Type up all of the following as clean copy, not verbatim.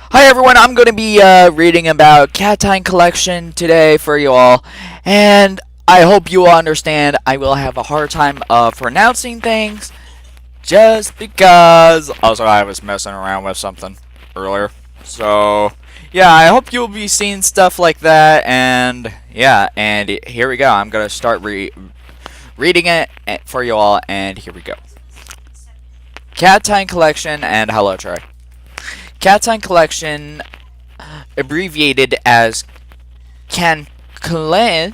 Hi everyone, I'm going to be reading about Kantai Collection today for you all, and I hope you all understand I will have a hard time pronouncing things just because also I was messing around with something earlier. So, yeah, I hope you'll be seeing stuff like that, and yeah, and here we go. I'm going to start reading it for you all, and here we go. Kantai Collection and hello Troy. Kantai Collection, abbreviated as Kantai,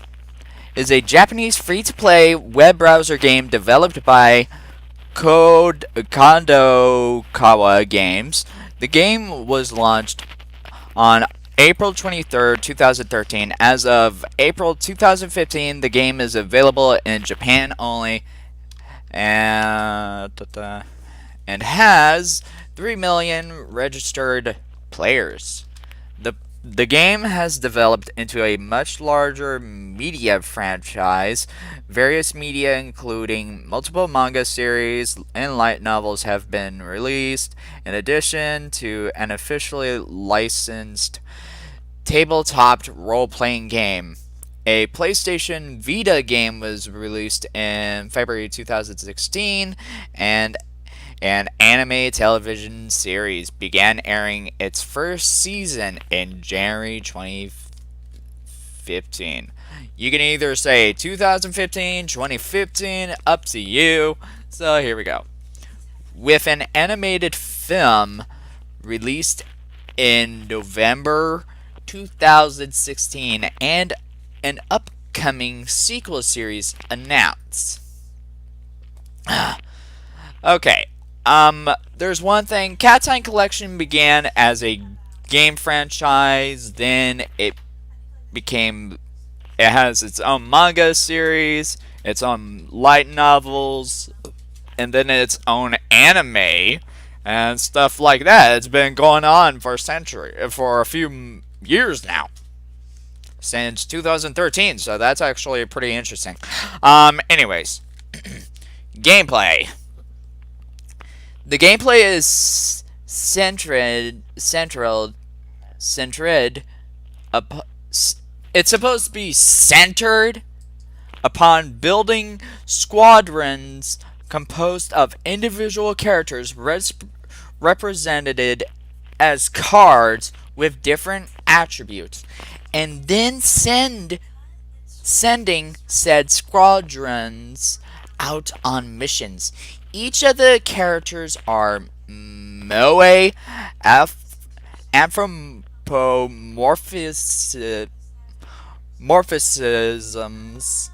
is a Japanese free-to-play web browser game developed by Kawa Games. The game was launched on April 23rd, 2013. As of April 2015, the game is available in Japan only and has 3 million registered players. The game has developed into a much larger media franchise. Various media, including multiple manga series and light novels, have been released, in addition to an officially licensed tabletop role-playing game. A PlayStation Vita game was released in February 2016, and an anime television series began airing its first season in January 2015. You can either say 2015, 2015, up to you. So here we go. With an animated film released in November 2016 and an upcoming sequel series announced. Okay. There's one thing. Kantai Collection began as a game franchise, then it has its own manga series, its own light novels, and then its own anime and stuff like that. It's been going on for a few years now. Since 2013, so that's actually pretty interesting. Anyways, gameplay. The gameplay is it's supposed to be centered upon building squadrons composed of individual characters represented as cards with different attributes, and then sending said squadrons out on missions. Each of the characters are moe anthropomorphisms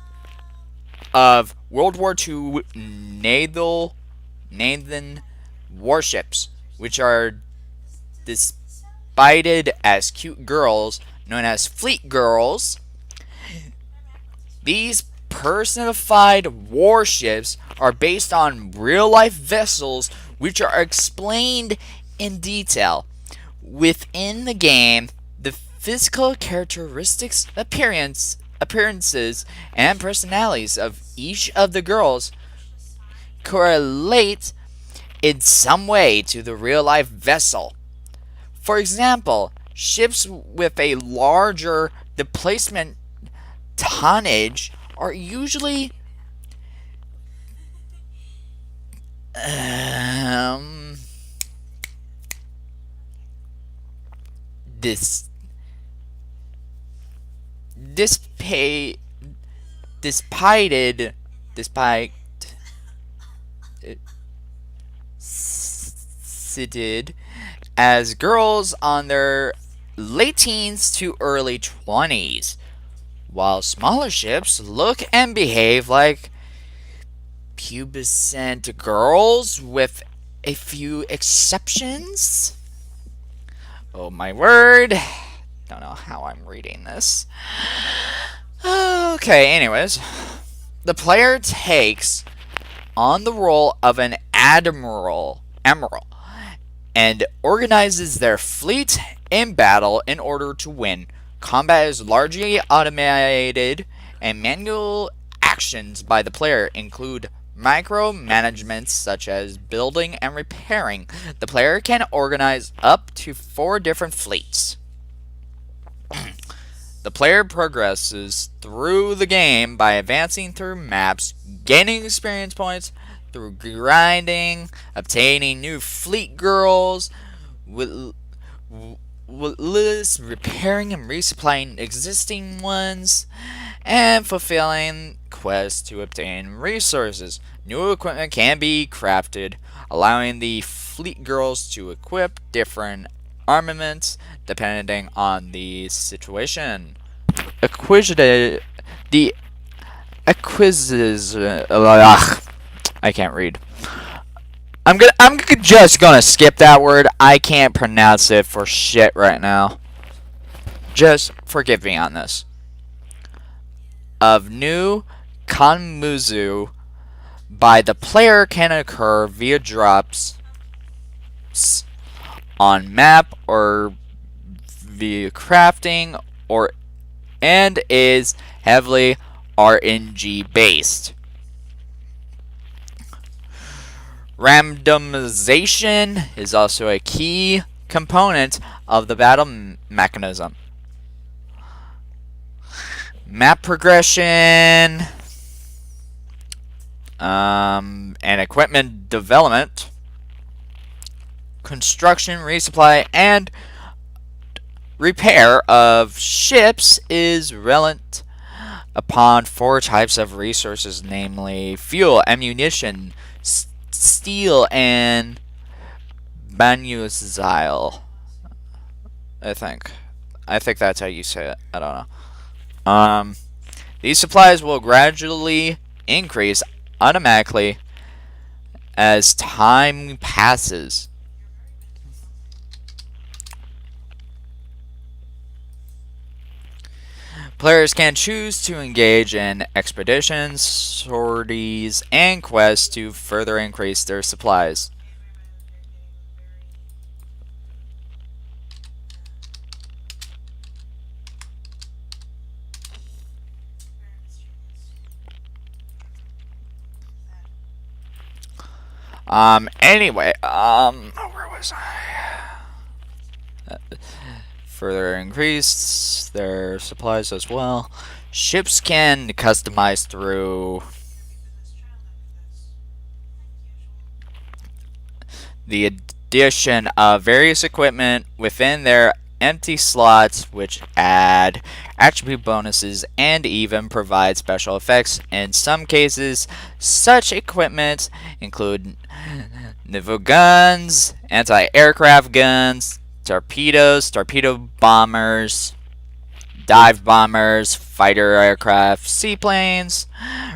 of World War II naval warships, which are displayed as cute girls known as fleet girls. These personified warships are based on real-life vessels, which are explained in detail. Within the game, the physical characteristics, appearances, and personalities of each of the girls correlate in some way to the real-life vessel. For example, ships with a larger displacement tonnage are usually this despite cited as girls on their late teens to early 20s, while smaller ships look and behave like pubescent girls, with a few exceptions. Oh my word. Don't know how I'm reading this. Okay, anyways. The player takes on the role of an admiral and organizes their fleet in battle in order to win. Combat is largely automated, and manual actions by the player include Micromanagement such as building and repairing. The player can organize up to 4 different fleets. The player progresses through the game by advancing through maps, gaining experience points through grinding, obtaining new fleet girls, with repairing and resupplying existing ones, and fulfilling quests to obtain resources. New equipment can be crafted, allowing the fleet girls to equip different armaments depending on the situation. The acquisitions. I can't read. I'm just gonna skip that word. I can't pronounce it for shit right now. Just forgive me on this. Of new Kanmuzu by the player can occur via drops on map or via crafting and is heavily RNG based. Randomization is also a key component of the battle mechanism. Map progression and equipment development, construction, resupply, and repair of ships is reliant upon 4 types of resources, namely fuel, ammunition, steel, and banuzile. I think that's how you say it. I don't know. These supplies will gradually increase automatically as time passes. Players can choose to engage in expeditions, sorties, and quests to further increase their supplies. Anyway, where was I? Further increase their supplies as well. Ships can customize through the addition of various equipment within their empty slots, which add attribute bonuses and even provide special effects. In some cases, such equipment include naval guns, anti-aircraft guns, torpedoes, torpedo bombers, dive bombers, fighter aircraft, seaplanes,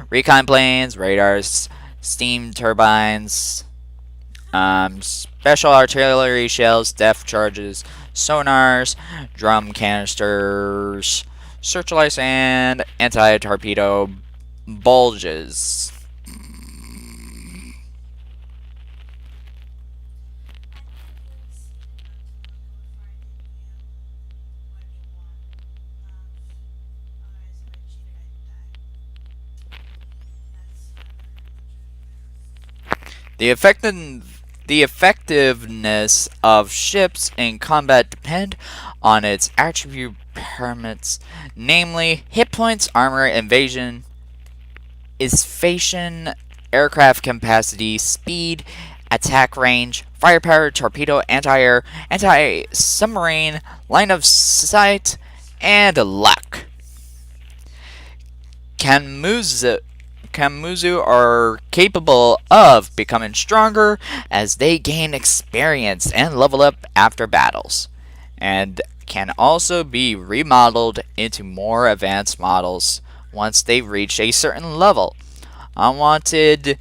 recon planes, radars, steam turbines, special artillery shells, depth charges, sonars, drum canisters, searchlights, and anti-torpedo bulges. The effectiveness of ships in combat depend on its attribute parameters, namely hit points, armor, evasion, isfation, aircraft capacity, speed, attack range, firepower, torpedo, anti-air, anti-submarine, line of sight, and luck. Kanmuzu are capable of becoming stronger as they gain experience and level up after battles, and can also be remodeled into more advanced models once they reach a certain level. Unwanted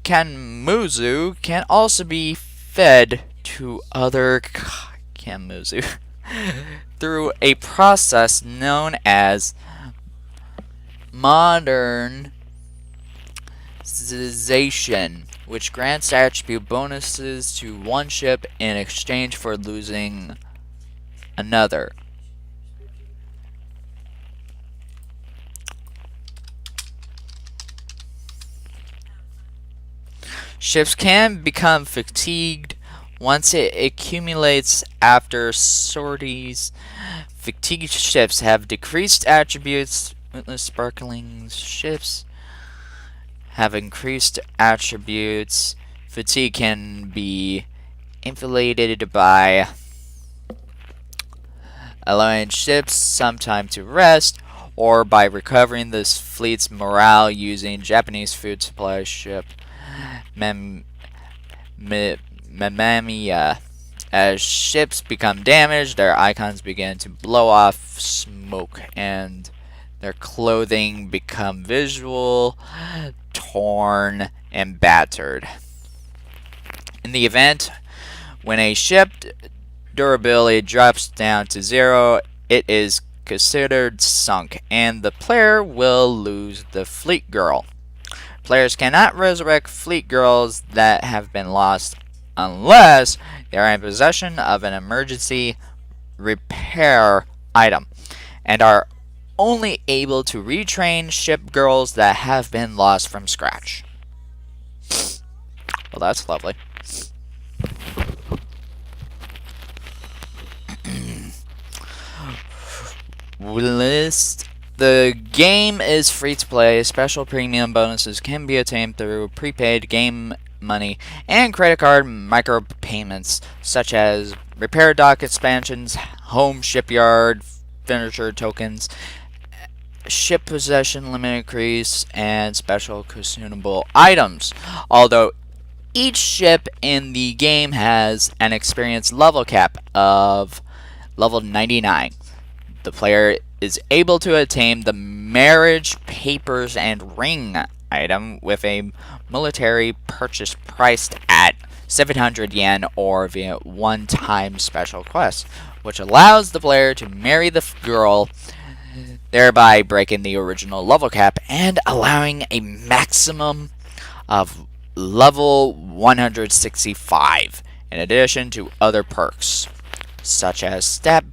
Kanmuzu can also be fed to other Kanmuzu through a process known as modernization, which grants attribute bonuses to one ship in exchange for losing another. Ships can become fatigued once it accumulates after sorties. Fatigued ships have decreased attributes. Sparkling ships have increased attributes. Fatigue can be inflated by allowing ships some time to rest, or by recovering the fleet's morale using Japanese food supply ship Mamamia. As ships become damaged, their icons begin to blow off smoke, and their clothing become visual, torn, and battered. In the event when a ship durability drops down to 0, it is considered sunk, and the player will lose the Fleet Girl. Players cannot resurrect Fleet Girls that have been lost unless they are in possession of an emergency repair item, and are only able to retrain ship girls that have been lost from scratch. Well, that's lovely. List. The game is free to play. Special premium bonuses can be attained through prepaid game money and credit card micropayments, such as repair dock expansions, home shipyard furniture tokens, ship possession limit increase, and special consumable items. Although each ship in the game has an experience level cap of level 99. The player is able to attain the marriage papers and ring item with a military purchase priced at 700 yen or via one-time special quest, which allows the player to marry the girl, thereby breaking the original level cap and allowing a maximum of level 165, in addition to other perks, such as stat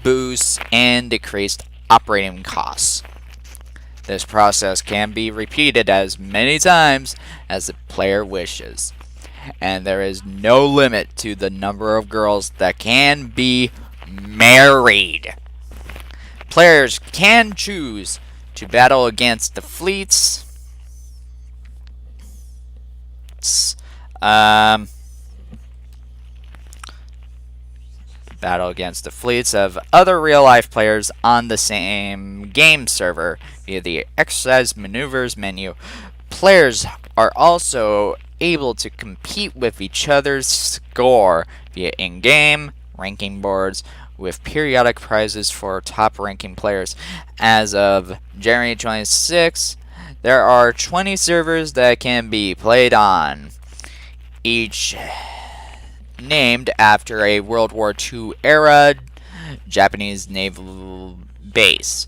boosts and decreased operating costs. This process can be repeated as many times as the player wishes, and there is no limit to the number of girls that can be married. Players can choose to battle against the fleets of other real-life players on the same game server via the exercise maneuvers menu. Players are also able to compete with each other's score via in-game ranking boards, with periodic prizes for top-ranking players. As of January 26, there are 20 servers that can be played on, each named after a World War II era Japanese naval base.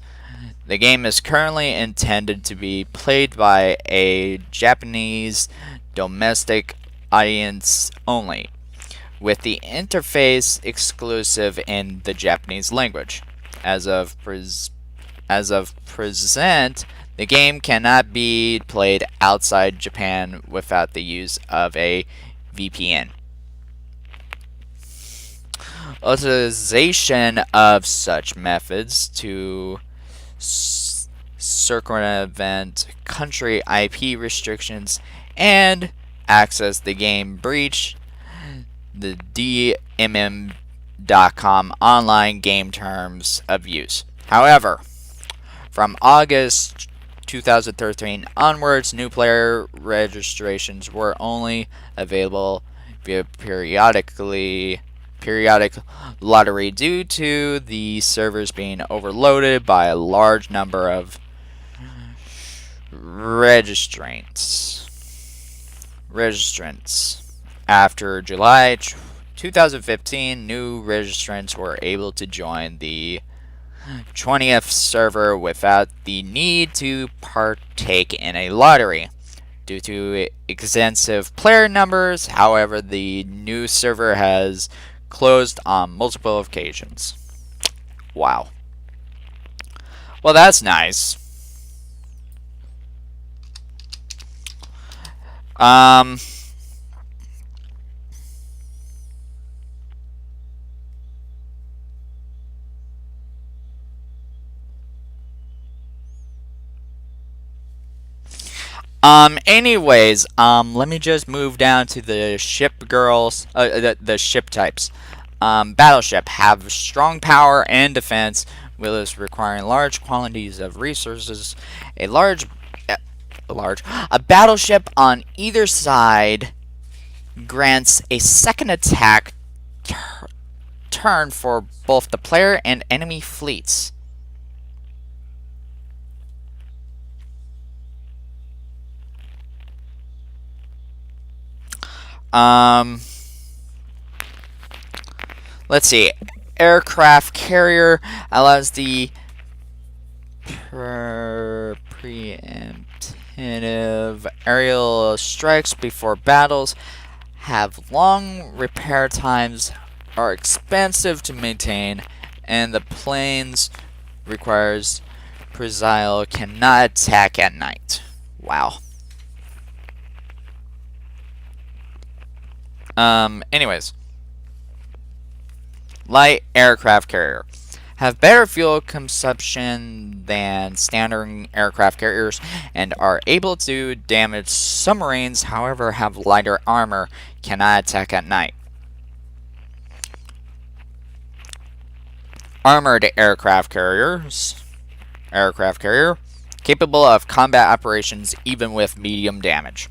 The game is currently intended to be played by a Japanese domestic audience only, with the interface exclusive in the Japanese language. As of present, the game cannot be played outside Japan without the use of a VPN. Utilization of such methods to circumvent country IP restrictions and access the game breach the DMM.com online game terms of use. However, from August 2013 onwards, new player registrations were only available via periodic lottery due to the servers being overloaded by a large number of registrants. After July 2015, new registrants were able to join the 20th server without the need to partake in a lottery. Due to extensive player numbers, however, the new server has closed on multiple occasions. Wow. Well, that's nice. Anyways, let me just move down to the ship girls, the ship types. Battleship have strong power and defense, with requiring large quantities of resources. A large, a battleship on either side grants a second attack turn for both the player and enemy fleets. Let's see. Aircraft carrier allows the preemptive aerial strikes before battles, have long repair times, are expensive to maintain, and the planes requires Brazil cannot attack at night. Wow. Anyways. Light aircraft carrier. Have better fuel consumption than standard aircraft carriers and are able to damage submarines, however have lighter armor, cannot attack at night. Armored aircraft carriers. Aircraft carrier. Capable of combat operations even with medium damage.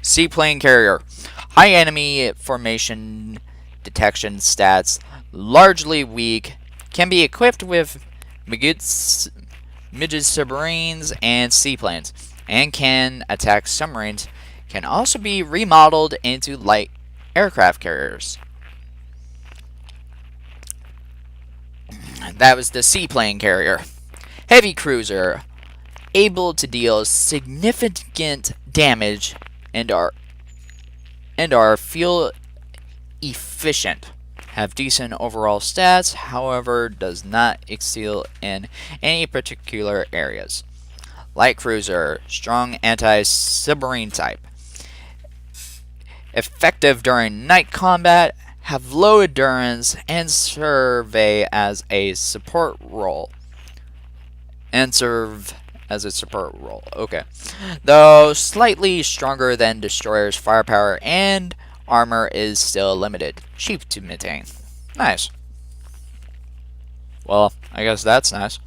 Seaplane carrier. High enemy formation detection stats. Largely weak. Can be equipped with midget submarines and seaplanes. And can attack submarines. Can also be remodeled into light aircraft carriers. That was the seaplane carrier. Heavy cruiser. Able to deal significant damage and are fuel efficient. Have decent overall stats, however does not excel in any particular areas. Light cruiser, strong anti-submarine type. Effective during night combat, have low endurance, and serve as a support role. Okay. Though slightly stronger than destroyers' firepower and armor is still limited. Cheap to maintain. Nice. Well, I guess that's nice.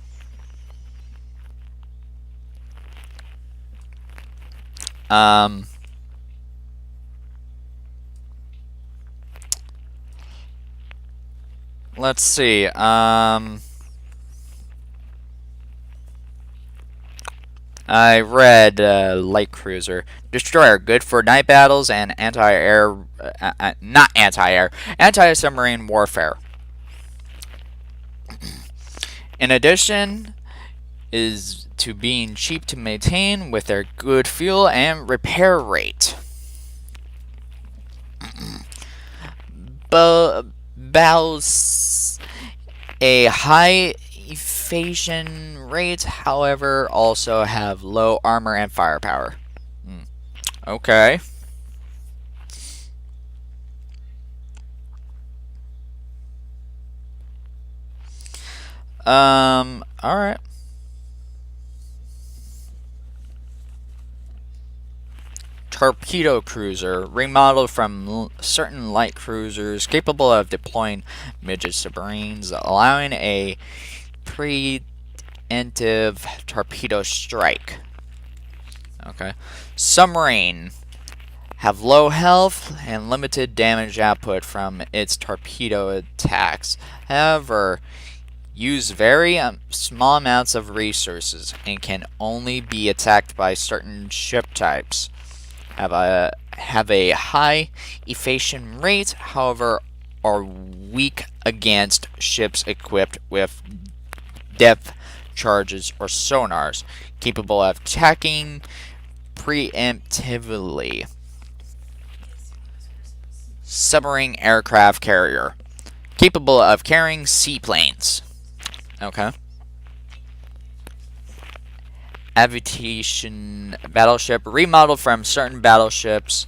Let's see. I read light cruiser destroyer, good for night battles and anti-air, not anti-air, anti-submarine warfare. In addition, is to being cheap to maintain with their good fuel and repair rate. Battles a high evasion rate, however, also have low armor and firepower. Okay. Alright. Torpedo cruiser, remodeled from certain light cruisers, capable of deploying midget submarines, allowing a preemptive torpedo strike. Okay. Submarine. Have low health and limited damage output from its torpedo attacks. However, use very small amounts of resources and can only be attacked by certain ship types. Have a high evasion rate, however, are weak against ships equipped with depth charges or sonars, capable of attacking preemptively. Submarine aircraft carrier, capable of carrying seaplanes. Okay. Aviation battleship, remodeled from certain battleships,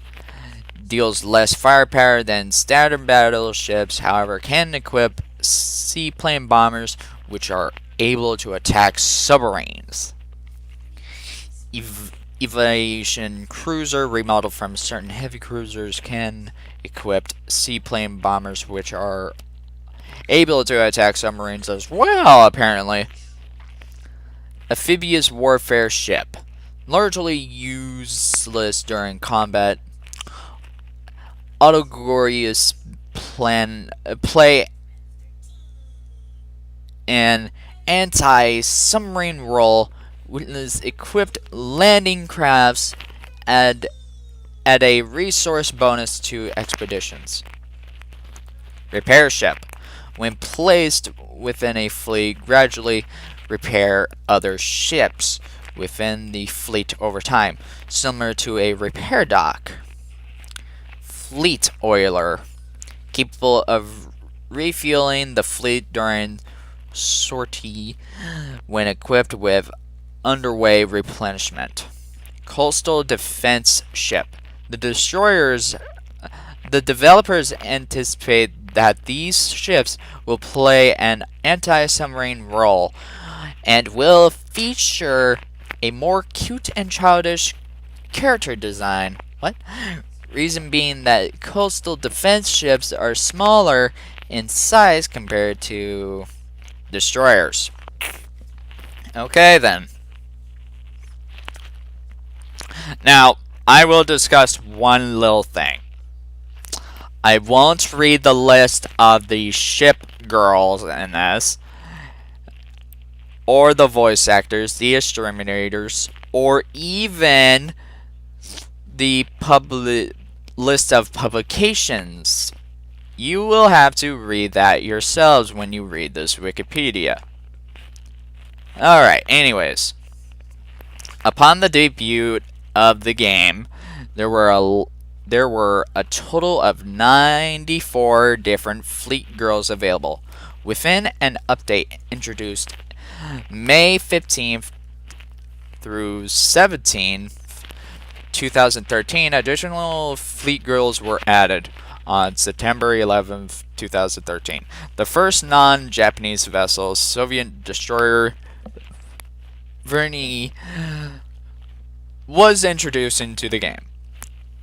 deals less firepower than standard battleships, however can equip seaplane bombers which are able to attack submarines. evasion cruiser remodeled from certain heavy cruisers can equip seaplane bombers, which are able to attack submarines as well, apparently. Amphibious warfare ship. Largely useless during combat. Autogorious play an anti-submarine role with equipped landing crafts and add a resource bonus to expeditions. Repair ship. When placed within a fleet, gradually repair other ships within the fleet over time, similar to a repair dock. Fleet oiler. Capable of refueling the fleet during sortie when equipped with underway replenishment. Coastal defense ship. The developers anticipate that these ships will play an anti-submarine role and will feature a more cute and childish character design. What? Reason being that coastal defense ships are smaller in size compared to destroyers. Okay then. Now, I will discuss one little thing. I won't read the list of the ship girls in this, or the voice actors, the exterminators, or even the list of publications. You will have to read that yourselves when you read this Wikipedia. Alright, anyways. Upon the debut of the game, there were a total of 94 different fleet girls available. Within an update introduced May 15th through 17th, 2013, additional fleet girls were added on September 11th, 2013. The first non-Japanese vessel, Soviet destroyer Verny, was introduced into the game.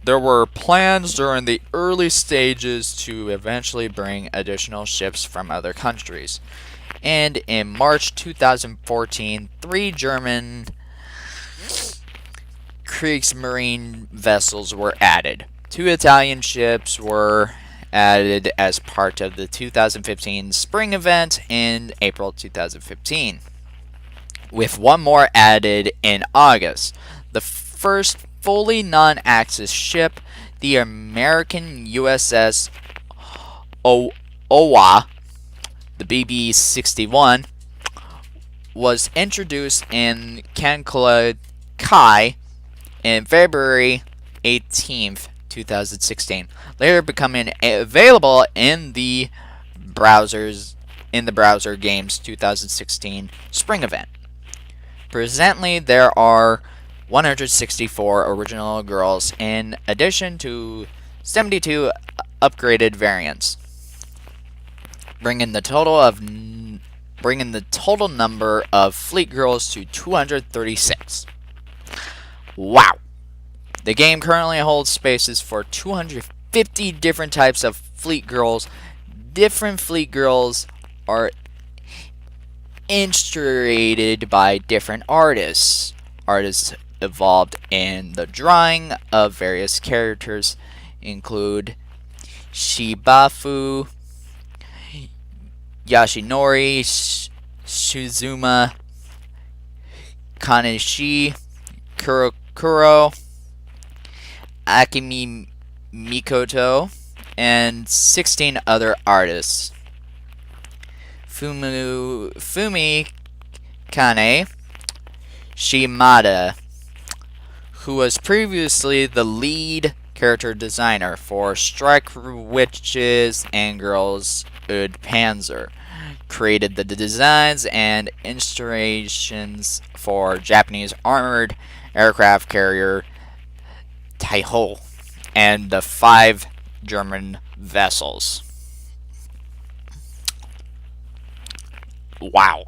There were plans during the early stages to eventually bring additional ships from other countries. And in March 2014, 3 German Kriegsmarine vessels were added. 2 Italian ships were added as part of the 2015 spring event in April 2015, with 1 more added in August. The first fully non-Axis ship, the American USS Owa, the BB-61, was introduced in Kantai Collection in February 18th, 2016, later becoming available in the browser game's 2016 spring event. Presently, there are 164 original girls in addition to 72 upgraded variants, bringing the total number of fleet girls to 236. Wow! The game currently holds spaces for 250 different types of fleet girls. Different fleet girls are illustrated by different artists. Artists involved in the drawing of various characters include Shibafu, Yashinori, Shizuma, Kanishi, Kuro, Akimi Mikoto, and 16 other artists. Fumi Kane Shimada, who was previously the lead character designer for Strike Witches and Girls Ud Panzer, created the designs and illustrations for Japanese armored aircraft carrier Taiho and the 5 German vessels. Wow.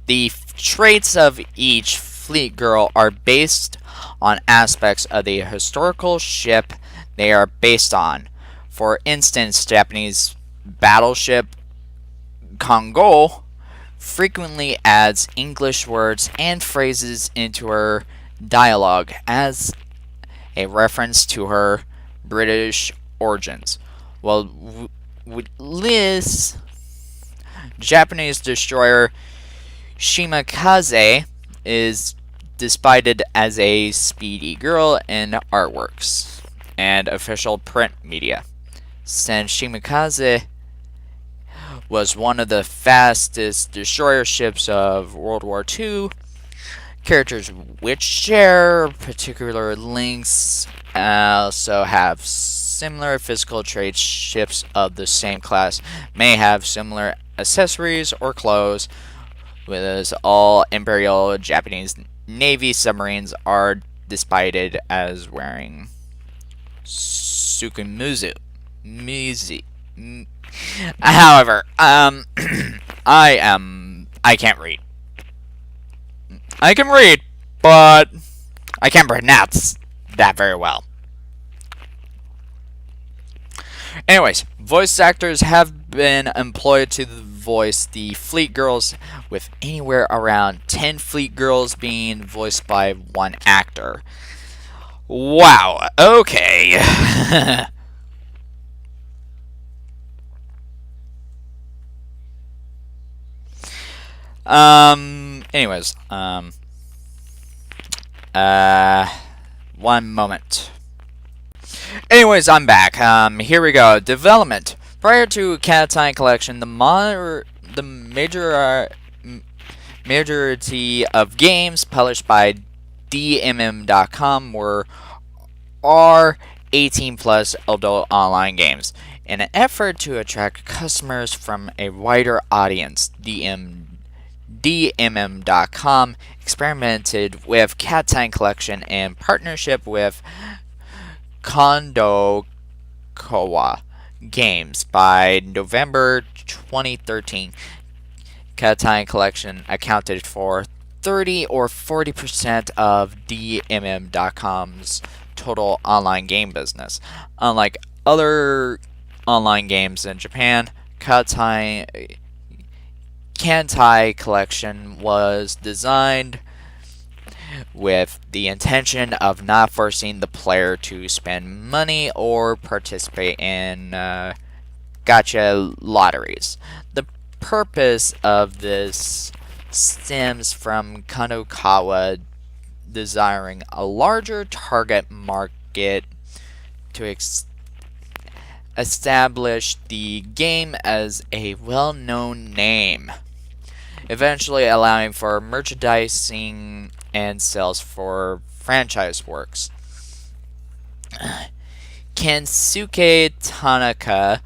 The traits of each fleet girl are based on aspects of the historical ship they are based on. For instance, Japanese battleship Kongo frequently adds English words and phrases into her dialogue as a reference to her British origins. While with Liz, Japanese destroyer Shimakaze is despited as a speedy girl in artworks and official print media. Since Shimakaze was one of the fastest destroyer ships of World War II, characters which share particular links also have similar physical traits. Ships of the same class may have similar accessories or clothes, whereas all Imperial Japanese Navy submarines are despited as wearing Sukumuzu. Muzi. However, I can't read. I can read, but I can't pronounce that very well. Anyways, voice actors have been employed to voice the Fleet Girls, with anywhere around 10 Fleet Girls being voiced by one actor. Wow, okay. Anyways, one moment. Anyways, I'm back. Here we go. Development. Prior to Kantai Collection, the majority of games published by DMM.com were R18 plus adult online games. In an effort to attract customers from a wider audience, DMM.com experimented with Kantai Collection in partnership with Kondo Kowa Games. By November 2013, Kantai Collection accounted for 30 or 40% of DMM.com's total online game business. Unlike other online games in Japan, Kantai Collection was designed with the intention of not forcing the player to spend money or participate in gacha lotteries. The purpose of this stems from Kadokawa desiring a larger target market to establish the game as a well-known name, eventually allowing for merchandising and sales for franchise works. Kensuke Tanaka,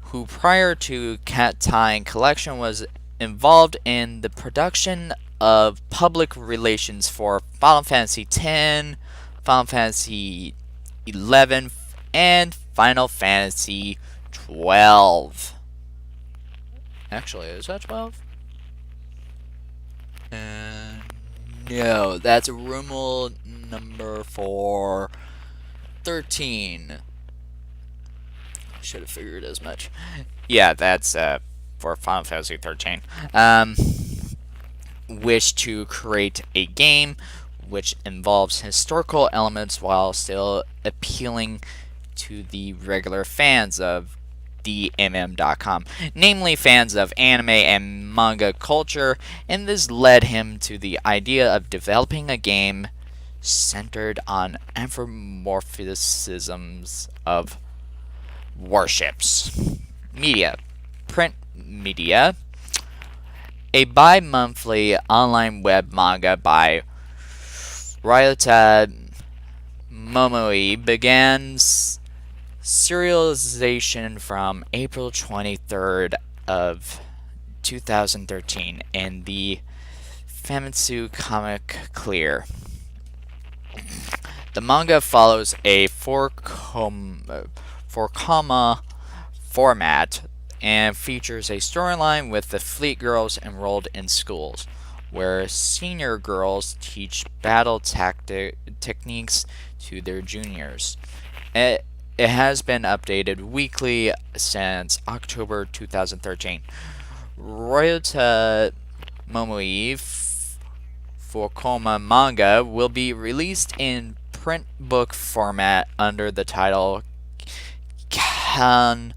who prior to Kantai Collection was involved in the production of public relations for Final Fantasy X, Final Fantasy XI, and Final Fantasy 12. Actually, is that 12? No, that's Rumel number 13. Should have figured as much. Yeah, that's for Final Fantasy 13. Wish to create a game which involves historical elements while still appealing to the regular fans of DMM.com, namely fans of anime and manga culture, and this led him to the idea of developing a game centered on anthropomorphisms of warships. Media. Print media. A bi-monthly online web manga by Ryota Momoi began serialization from April 23rd of 2013 in the Famitsu Comic Clear. The manga follows a 4-comma format and features a storyline with the Fleet Girls enrolled in schools, where senior girls teach battle techniques to their juniors. It has been updated weekly since October 2013. Ryota Momoi Fukoma manga will be released in print book format under the title Kantai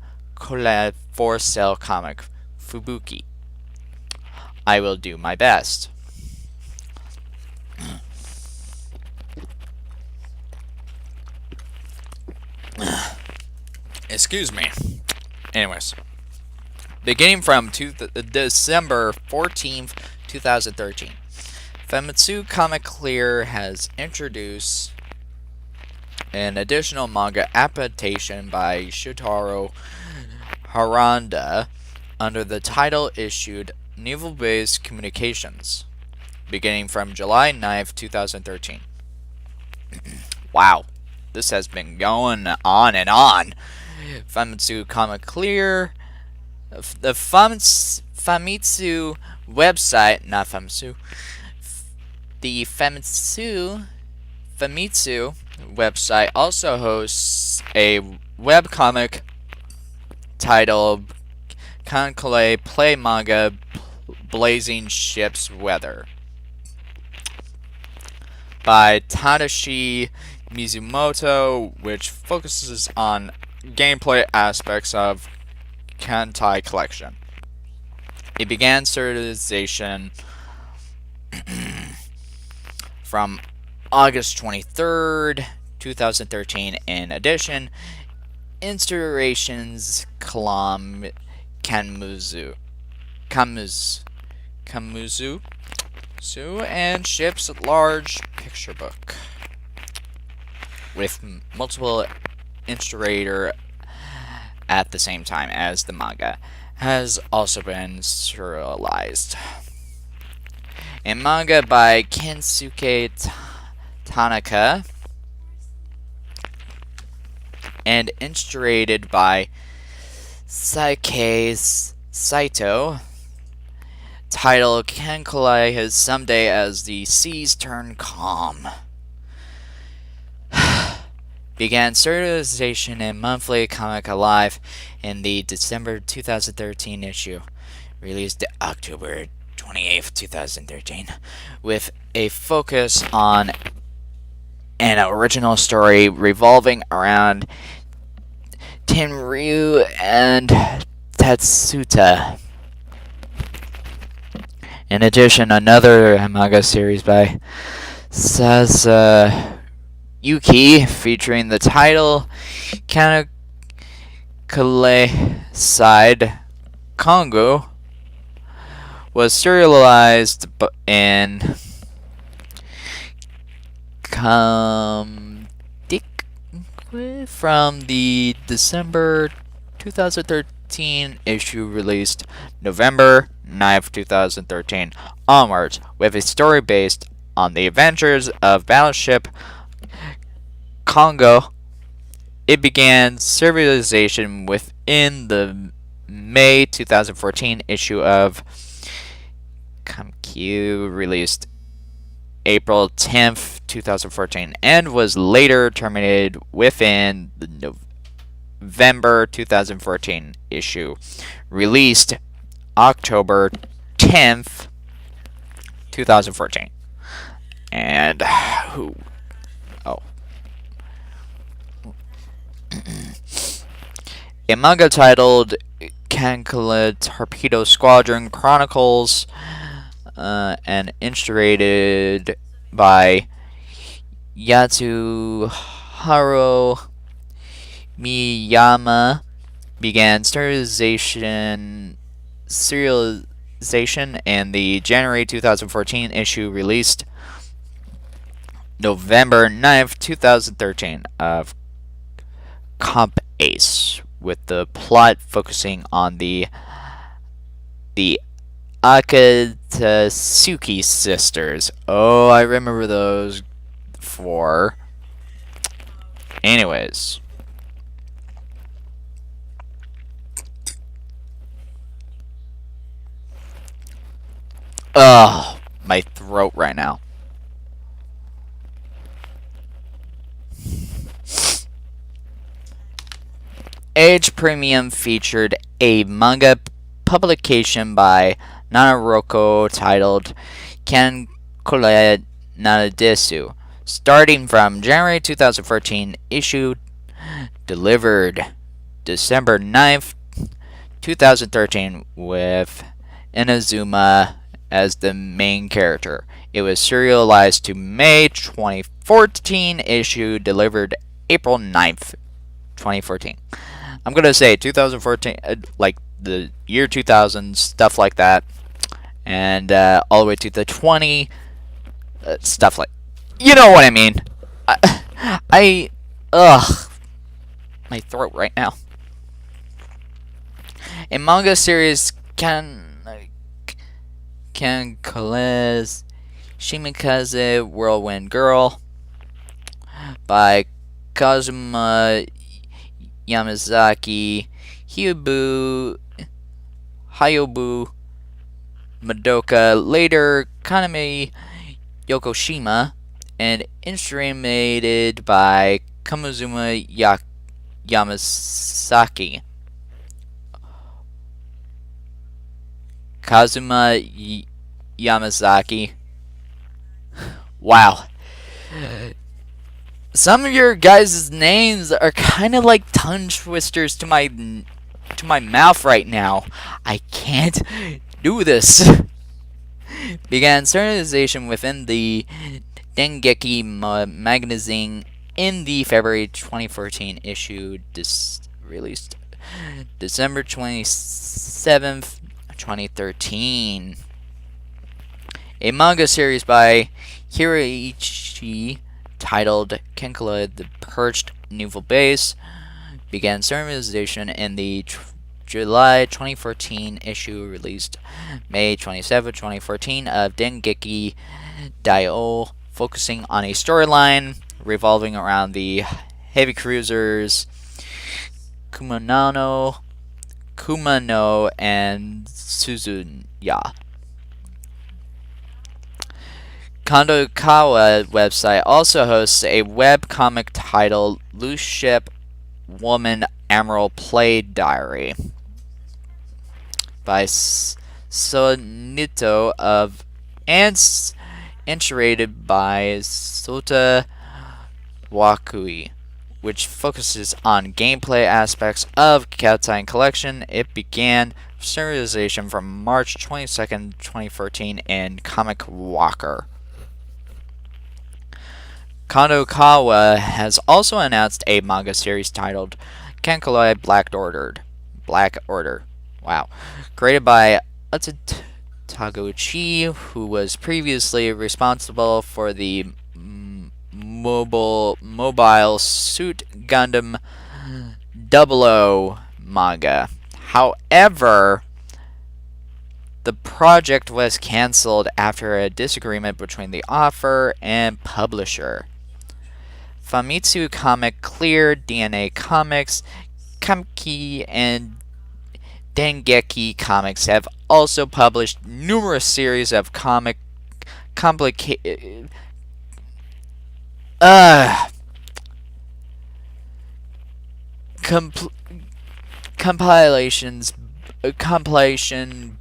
for Sale Comic Fubuki. I will do my best. Excuse me. Anyways, beginning from December 14th, 2013, Famitsu Comic Clear has introduced an additional manga adaptation by Shotaro Harada under the title issued Naval-Based Communications, beginning from July 9th, 2013. Wow, this has been going on and on. Famitsu Comic Clear, the Famitsu website, not Famitsu, the Famitsu website also hosts a webcomic titled Kankai Play Manga Blazing Ships Weather by Tadashi Mizumoto, which focuses on gameplay aspects of Kantai Collection. It began serialization from August 23rd, 2013. In addition, Inspirations Kamuzu and ships large picture book with multiple illustrator at the same time as the manga has also been serialized. A manga by Kensuke Tanaka and illustrated by Saike Saito, titled Kankai Has Someday as the Seas Turn Calm, began serialization in Monthly Comic Alive in the December 2013 issue, released October 28th, 2013, with a focus on an original story revolving around Tenryu and Tatsuta. In addition, another manga series by Sasayuki featuring the title Kankai Side Congo was serialized in from the December 2013 issue released November 9th, 2013 onwards, with a story based on the adventures of Battleship Congo. It began serialization within the May 2014 issue of Kamkyu, released April 10th, 2014, and was later terminated within the November 2014 issue, released October 10th, 2014. And who? Oh. A manga titled Kankai Torpedo Squadron Chronicles and illustrated by Yatsuhiro Miyama began serialization in the January 2014 issue, released November 9th, 2013 of Comp Ace, with the plot focusing on the Akatsuki sisters. Oh, I remember those four. Anyways. Oh, my throat right now. Age Premium featured a manga publication by Nanaroko titled Kankole Nanadesu, starting from January 2014, issue delivered December 9th, 2013, with Inazuma as the main character. It was serialized to May 2014, issue delivered April 9th, 2014. I'm going to say 2014, like the year 2000, stuff like that, and all the way to the 20, stuff like, you know what I mean. Ugh, my throat right now. A manga series Kankole's Shimikaze Whirlwind Girl by Kazuma Yamazaki, Hayobu Madoka, later Kaname Yokoshima, and illustrated by Kamuzuma Yamasaki. Kazuma Yamazaki. Wow. Some of your guys' names are kind of like tongue twisters to my mouth right now. I can't do this. Began serialization within the Dengeki magazine in the February 2014 issue, released December 27th, 2013. A manga series by Hiroichi titled Kenkala the Perched Naval Base began serialization in the July 2014 issue, released May 27, 2014, of Dengeki Daioh, focusing on a storyline revolving around the heavy cruisers Kumano, and Suzuya. Kondokawa website also hosts a webcomic titled Loose Ship Woman Emerald Play Diary by Sonito and illustrated by Sota Wakui, which focuses on gameplay aspects of Kantai Collection. It began serialization from March 22nd, 2014 in Comic Walker. Kondokawa has also announced a manga series titled Kankolai Black Order. Wow. Created by Taguchi, who was previously responsible for the Mobile Suit Gundam 00 manga. However, the project was cancelled after a disagreement between the author and publisher. Famitsu Comic Clear, DNA Comics, Kamki, and Dengeki Comics have also published numerous series of compilation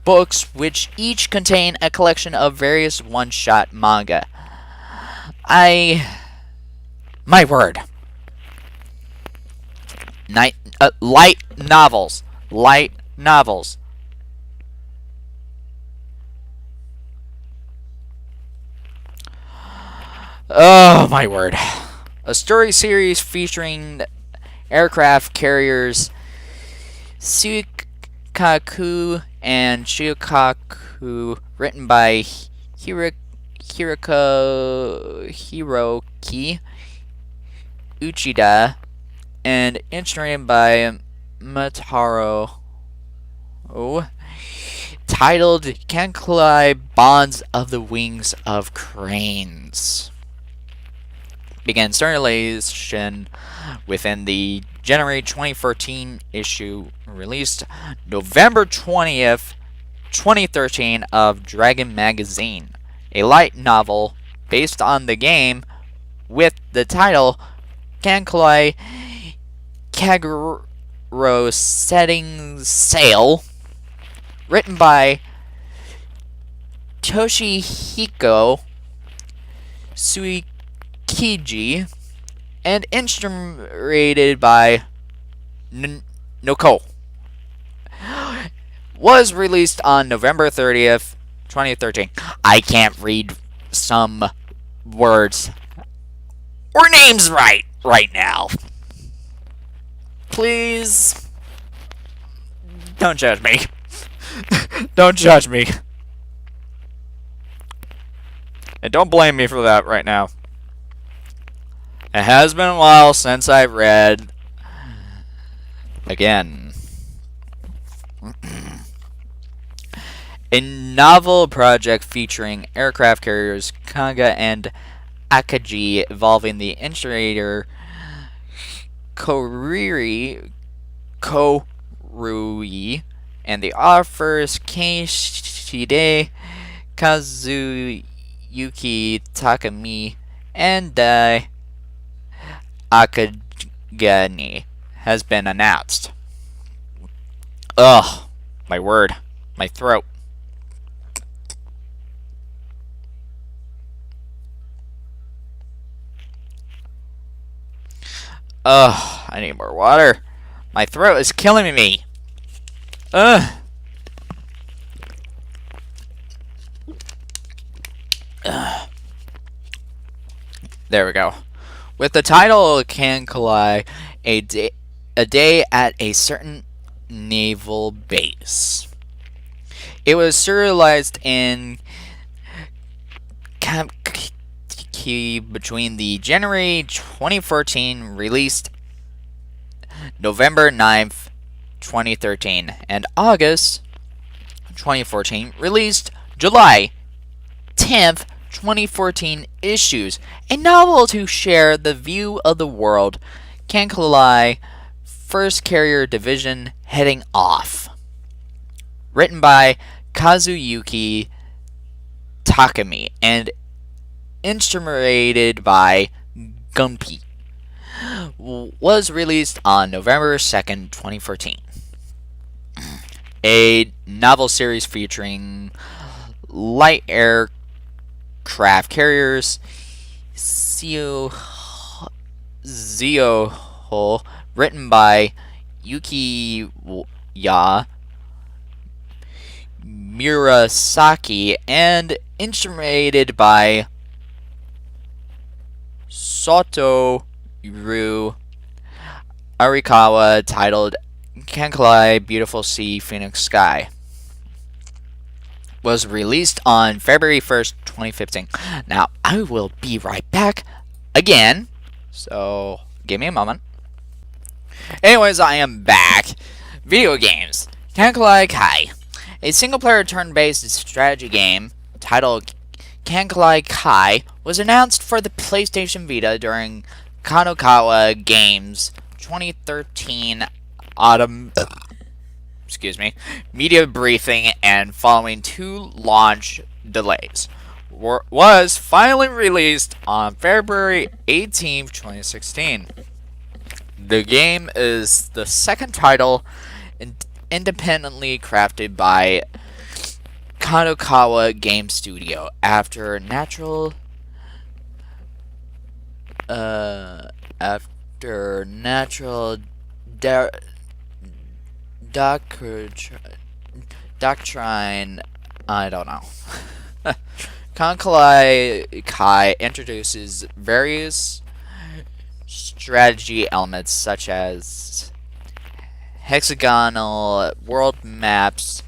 books, which each contain a collection of various one-shot manga. My word. Light novels. Oh, my word. A story series featuring aircraft carriers Suikaku and Shiokaku, written by Hiroki Uchida and illustrated by Mataro, titled Kanklai Bonds of the Wings of Cranes. Began serialization within the January 2014 issue, released November 20th, 2013 of Dragon Magazine. a light novel based on the game with the title Kankai Kagero Setting Sail, written by Toshihiko Suikiji and illustrated by Noko, was released on November 30th, 2013. I can't read some words or names right now. Please don't judge me. Don't judge me. And don't blame me for that right now. It has been a while since I read again. A novel project featuring aircraft carriers Kanga and Akagi involving the instructor Korui and the authors Keishide Kazuyuki Takami and Akagani has been announced. Ugh, my word, my throat. Ugh, I need more water. My throat is killing me. Ugh. Ugh. There we go. With the title Kankai, a day at a certain naval base. It was serialized in between the January 2014 released November 9th, 2013 and August 2014 released July 10th, 2014 issues. A novel to share the view of the world. Kankai First Carrier Division heading off. Written by Kazuyuki Takami and illustrated by Gunpei. Was released on November 2nd, 2014. A novel series featuring light aircraft carriers Zioho, written by Yukiya Murasaki and illustrated by Satoru Arikawa, titled Kankai Beautiful Sea Phoenix Sky. Was released on February 1st, 2015. Now, I will be right back again, so give me a moment. Anyways, I am back. Video games. Kankai Kai. A single-player turn-based strategy game titled Kankai Kai was announced for the PlayStation Vita during Kadokawa Games 2013 autumn media briefing, and following 2 launch delays, was finally released on February 18, 2016. The game is the second title independently crafted by Kadokawa Game Studio after Natural Doctrine, I don't know. Kankai Kai introduces various strategy elements such as hexagonal world maps,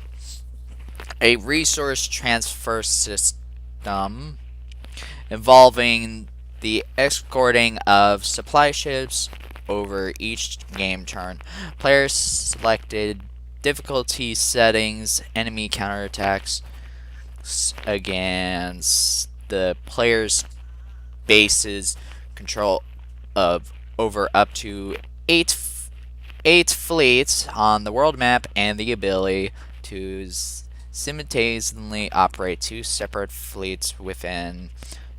a resource transfer system involving the escorting of supply ships over each game turn, players selected difficulty settings, enemy counterattacks against the player's bases, control of over up to 8 fleets on the world map, and the ability to simultaneously operate two separate fleets within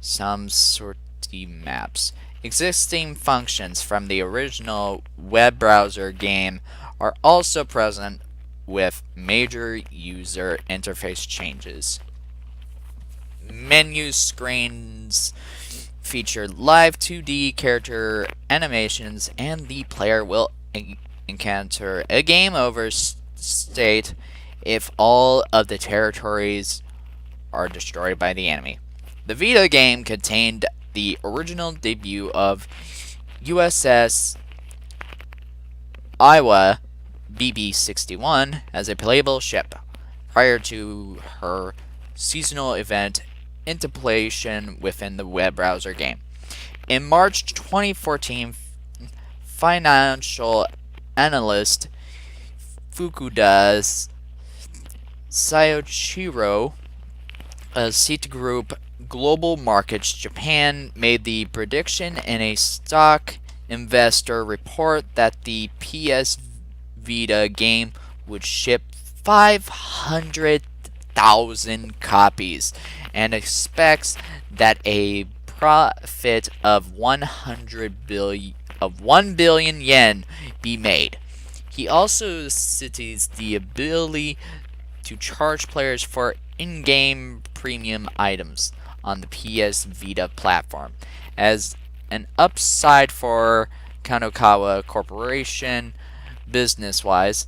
some sortie maps. Existing functions from the original web browser game are also present with major user interface changes. Menu screens feature live 2D character animations, and the player will encounter a game over state if all of the territories are destroyed by the enemy. The Vita game contained the original debut of USS Iowa BB-61 as a playable ship prior to her seasonal event interpolation within the web browser game. In March 2014, financial analyst Fukuda Sayochiro of Citigroup Global Markets Japan made the prediction in a stock investor report that the PS Vita game would ship 500,000 copies and expects that a profit of 1 billion yen be made. He also cites the ability to charge players for in-game premium items on the PS Vita platform as an upside for Kantai Corporation business-wise.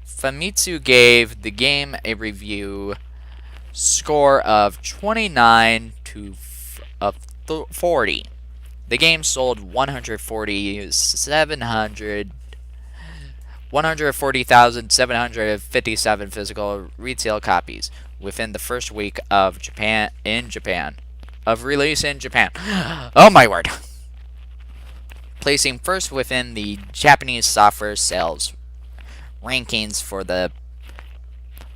Famitsu gave the game a review score of 29 to 40. The game sold 140,757 physical retail copies within the first week of release in Japan. Oh my word! Placing first within the Japanese software sales rankings for the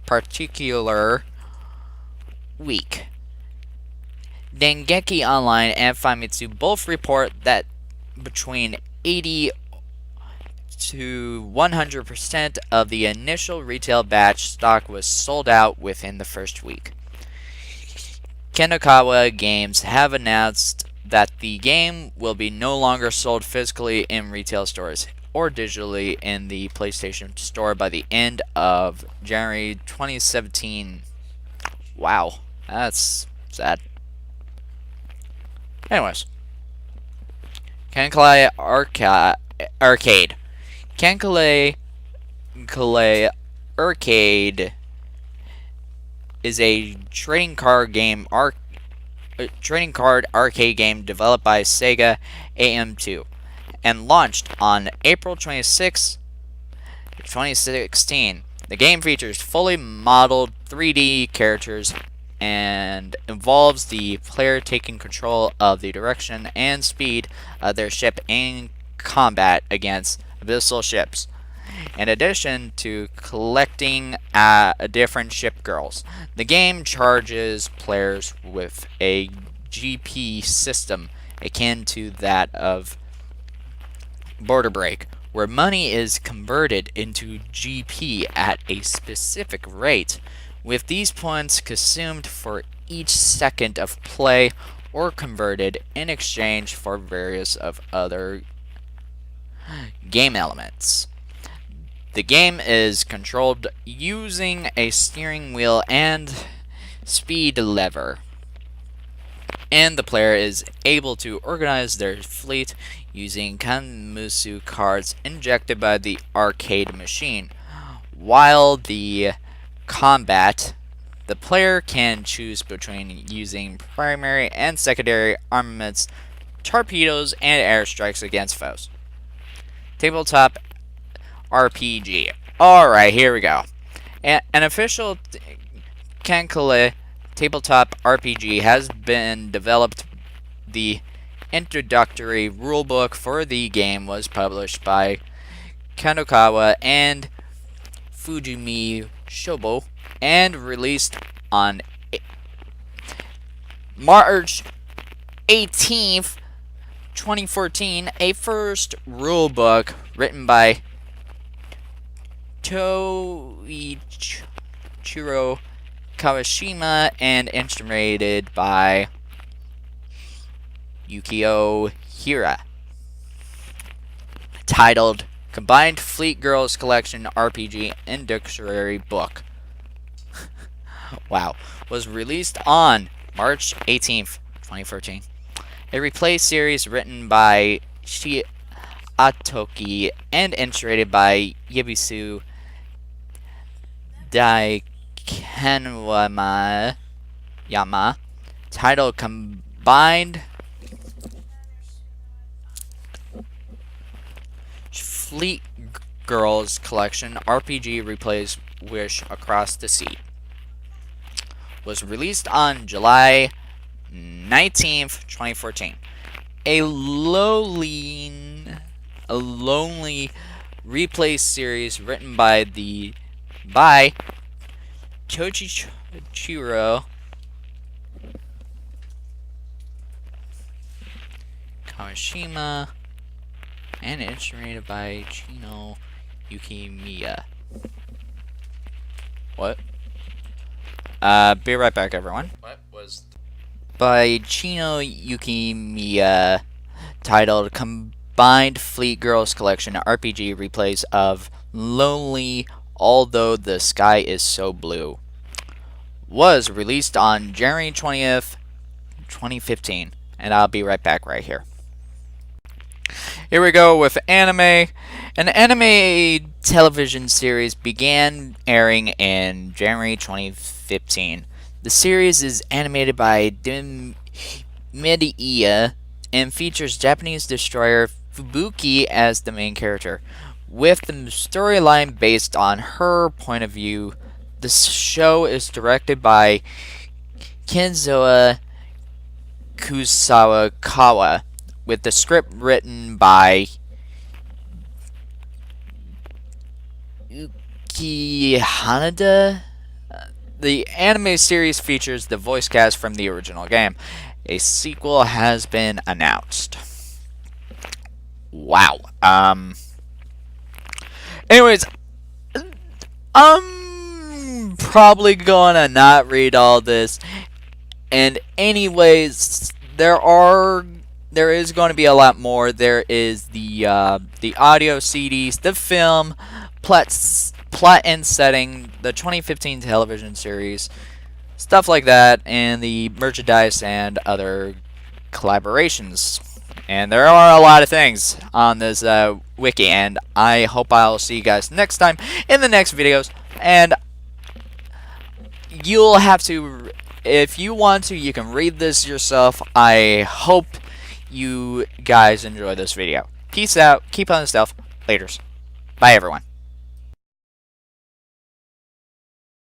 particular week. Dengeki Online and Famitsu both report that between 80 to 100% of the initial retail batch stock was sold out within the first week. Kantai Games have announced that the game will be no longer sold physically in retail stores or digitally in the PlayStation Store by the end of January 2017. Wow, that's sad. Anyways, Kantai Arcade. Kantai Arcade is a trading card arcade game developed by Sega AM2 and launched on April 26, 2016. The game features fully modeled 3D characters and involves the player taking control of the direction and speed of their ship in combat against abyssal ships. In addition to collecting different ship girls, the game charges players with a GP system akin to that of Border Break, where money is converted into GP at a specific rate, with these points consumed for each second of play or converted in exchange for various of other game elements. The game is controlled using a steering wheel and speed lever, and the player is able to organize their fleet using Kanmusu cards injected by the arcade machine. While the combat, the player can choose between using primary and secondary armaments, torpedoes, and airstrikes against foes. Tabletop RPG. Alright, here we go. An official Kantai tabletop RPG has been developed. The introductory rulebook for the game was published by Kantai and Fujimi Shobo and released on March 18th, 2014. A first rulebook written by Toichiro Kawashima and illustrated by Yukio Hira. Titled Combined Fleet Girls Collection RPG and Dictionary Book. Wow. Was released on March 18th, 2014. A replay series written by Atoki and illustrated by Yebisu Daikenwama Yama, titled Combined Fleet Girls Collection RPG Replays Wish Across the Sea. Was released on July 19th, 2014. A lonely replay series written by Choichiro Kawashima and illustrated by Chino Yukimiya. What? Be right back, everyone. What was By Chino Yukimiya, titled Combined Fleet Girls Collection RPG Replays of Lonely Although the Sky is So Blue. Was released on January 20th, 2015. And I'll be right back right here. Here we go with anime. An anime television series began airing in January 2015. The series is animated by Mediia and features Japanese destroyer Fubuki as the main character. With the storyline based on her point of view, the show is directed by Kenzoa Kusawakawa, with the script written by Yuki Hanada. The anime series features the voice cast from the original game. A sequel has been announced. Wow. Anyways, I'm probably gonna not read all this. And anyways, there is going to be a lot more. There is the audio CDs, the film, plot and setting, the 2015 television series, stuff like that, and the merchandise and other collaborations. And there are a lot of things on this wiki, and I hope I'll see you guys next time in the next videos. And you'll have to, if you want to, you can read this yourself. I hope you guys enjoy this video. Peace out, keep on the stealth, laters. Bye everyone.